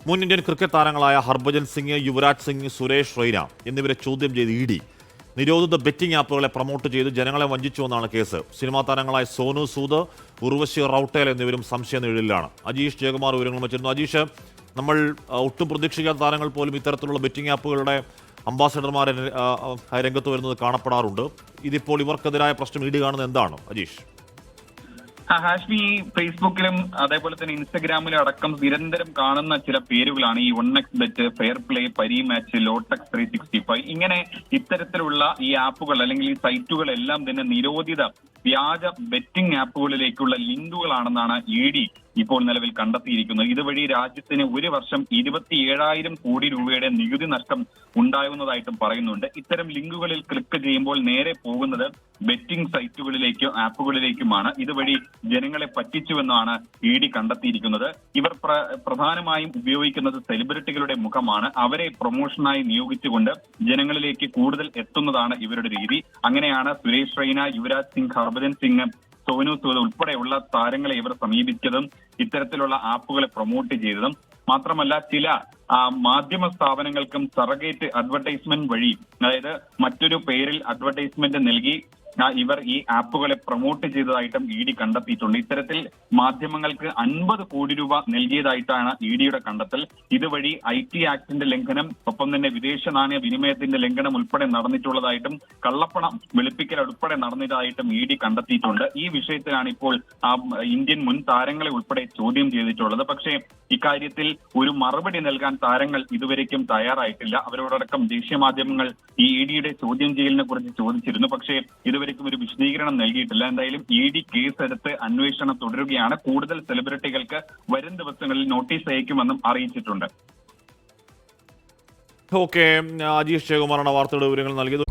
മുൻ Indian cricket താരങ്ങളായ ഹർഭജൻ സിംഗ്, യുവരാജ് സിംഗ്, സുരേഷ് റെയ്ന എന്നിവരെ ചോദ്യം ചെയ്ത് ഇ ഡി നിരോധിത ബെറ്റിംഗ് ആപ്പുകളെ പ്രൊമോട്ട് ചെയ്ത് ജനങ്ങളെ വഞ്ചിച്ചുവെന്നാണ് കേസ്. സിനിമാ താരങ്ങളായ സോനു സൂദ്, ഉർവശി റൌട്ടേൽ എന്നിവരും സംശയ നിഴലിലാണ്. അജീഷ് ജയകുമാർ വിവരങ്ങൾ വെച്ചിരുന്നു. അജീഷ്, നമ്മൾ ഒട്ടും പ്രതീക്ഷിക്കാത്ത താരങ്ങൾ പോലും ഇത്തരത്തിലുള്ള ബെറ്റിംഗ് ആപ്പുകളുടെ അംബാസഡർമാരെ രംഗത്ത് വരുന്നത് കാണപ്പെടാറുണ്ട്. ഇതിപ്പോൾ ഇവർക്കെതിരായ പ്രശ്നം ഇ ഡി കാണുന്നത് എന്താണ് അജീഷ്? ഹാഷ്മി, ഫേസ്ബുക്കിലും അതേപോലെ തന്നെ ഇൻസ്റ്റഗ്രാമിലും അടക്കം നിരന്തരം കാണുന്ന ചില പേരുകളാണ് ഈ 1xBet, ഫെയർ പ്ലേ, പരി മാച്ച്, ലോട്ടക്സ് 365. ഇങ്ങനെ ഇത്തരത്തിലുള്ള ഈ ആപ്പുകൾ അല്ലെങ്കിൽ ഈ സൈറ്റുകളെല്ലാം തന്നെ നിരോധിത വ്യാജ ബെറ്റിംഗ് ആപ്പുകളിലേക്കുള്ള ലിങ്കുകളാണെന്നാണ് ഇ ഡി ഇപ്പോൾ നിലവിൽ കണ്ടെത്തിയിരിക്കുന്നത്. ഇതുവഴി രാജ്യത്തിന് ഒരു വർഷം 27,000 കോടി രൂപയുടെ നികുതി നഷ്ടം ഉണ്ടാകുന്നതായിട്ടും പറയുന്നുണ്ട്. ഇത്തരം ലിങ്കുകളിൽ ക്ലിക്ക് ചെയ്യുമ്പോൾ നേരെ പോകുന്നത് ബെറ്റിംഗ് സൈറ്റുകളിലേക്കും ആപ്പുകളിലേക്കുമാണ്. ഇതുവഴി ജനങ്ങളെ പറ്റിച്ചുവെന്നാണ് ഇ ഡി കണ്ടെത്തിയിരിക്കുന്നത്. ഇവർ പ്രധാനമായും ഉപയോഗിക്കുന്നത് സെലിബ്രിറ്റികളുടെ മുഖമാണ്. അവരെ പ്രൊമോഷനായി നിയോഗിച്ചുകൊണ്ട് ജനങ്ങളിലേക്ക് കൂടുതൽ എത്തുന്നതാണ് ഇവരുടെ രീതി. അങ്ങനെയാണ് സുരേഷ് റെയ്ന, യുവരാജ് സിംഗ്, ഹർഭജൻ സിംഗ്, സോനു സൂദ് ഉൾപ്പെടെയുള്ള താരങ്ങളെ ഇവർ സമീപിച്ചതും ഇത്തരത്തിലുള്ള ആപ്പുകളെ പ്രൊമോട്ട് ചെയ്തതും. മാത്രമല്ല, ചില മാധ്യമ സ്ഥാപനങ്ങൾക്കും സറഗേറ്റ് അഡ്വർടൈസ്മെന്റ് വഴി, അതായത് മറ്റൊരു പേരിൽ അഡ്വർടൈസ്മെന്റ് നൽകി ഇവർ ഈ ആപ്പുകളെ പ്രൊമോട്ട് ചെയ്തതായിട്ടും ഇ ഡി കണ്ടെത്തിയിട്ടുണ്ട്. ഇത്തരത്തിൽ മാധ്യമങ്ങൾക്ക് 50 കോടി രൂപ നൽകിയതായിട്ടാണ് ഇ ഡിയുടെ കണ്ടെത്തൽ. ഇതുവഴി IT ആക്ടിന്റെ ലംഘനം, ഒപ്പം തന്നെ വിദേശ നാണയ വിനിമയത്തിന്റെ ലംഘനം ഉൾപ്പെടെ നടന്നിട്ടുള്ളതായിട്ടും കള്ളപ്പണം വെളുപ്പിക്കൽ ഉൾപ്പെടെ നടന്നതായിട്ടും ഇ ഡി കണ്ടെത്തിയിട്ടുണ്ട്. ഈ വിഷയത്തിലാണ് ഇപ്പോൾ ഇന്ത്യൻ മുൻ താരങ്ങളെ ഉൾപ്പെടെ ചോദ്യം ചെയ്തിട്ടുള്ളത്. പക്ഷേ ഇക്കാര്യത്തിൽ ഒരു മറുപടി നൽകാൻ താരങ്ങൾ ഇതുവരേക്കും തയ്യാറായിട്ടില്ല. അവരോടക്കം ദേശീയ മാധ്യമങ്ങൾ ഈ ഇ ഡിയുടെ ചോദ്യം ചെയ്യലിനെ കുറിച്ച് ചോദിച്ചിരുന്നു. പക്ഷേ ഇതുവരേക്കും ഒരു വിശദീകരണം നൽകിയിട്ടില്ല. എന്തായാലും ഇ ഡി കേസെടുത്ത് അന്വേഷണം തുടരുകയാണ്. കൂടുതൽ സെലിബ്രിറ്റികൾക്ക് വരും ദിവസങ്ങളിൽ നോട്ടീസ് അയക്കുമെന്നും അറിയിച്ചിട്ടുണ്ട്. ഓക്കെ, അജീഷ് ജയകുമാറാണ് വാർത്തയുടെ വിവരങ്ങൾ നൽകിയത്.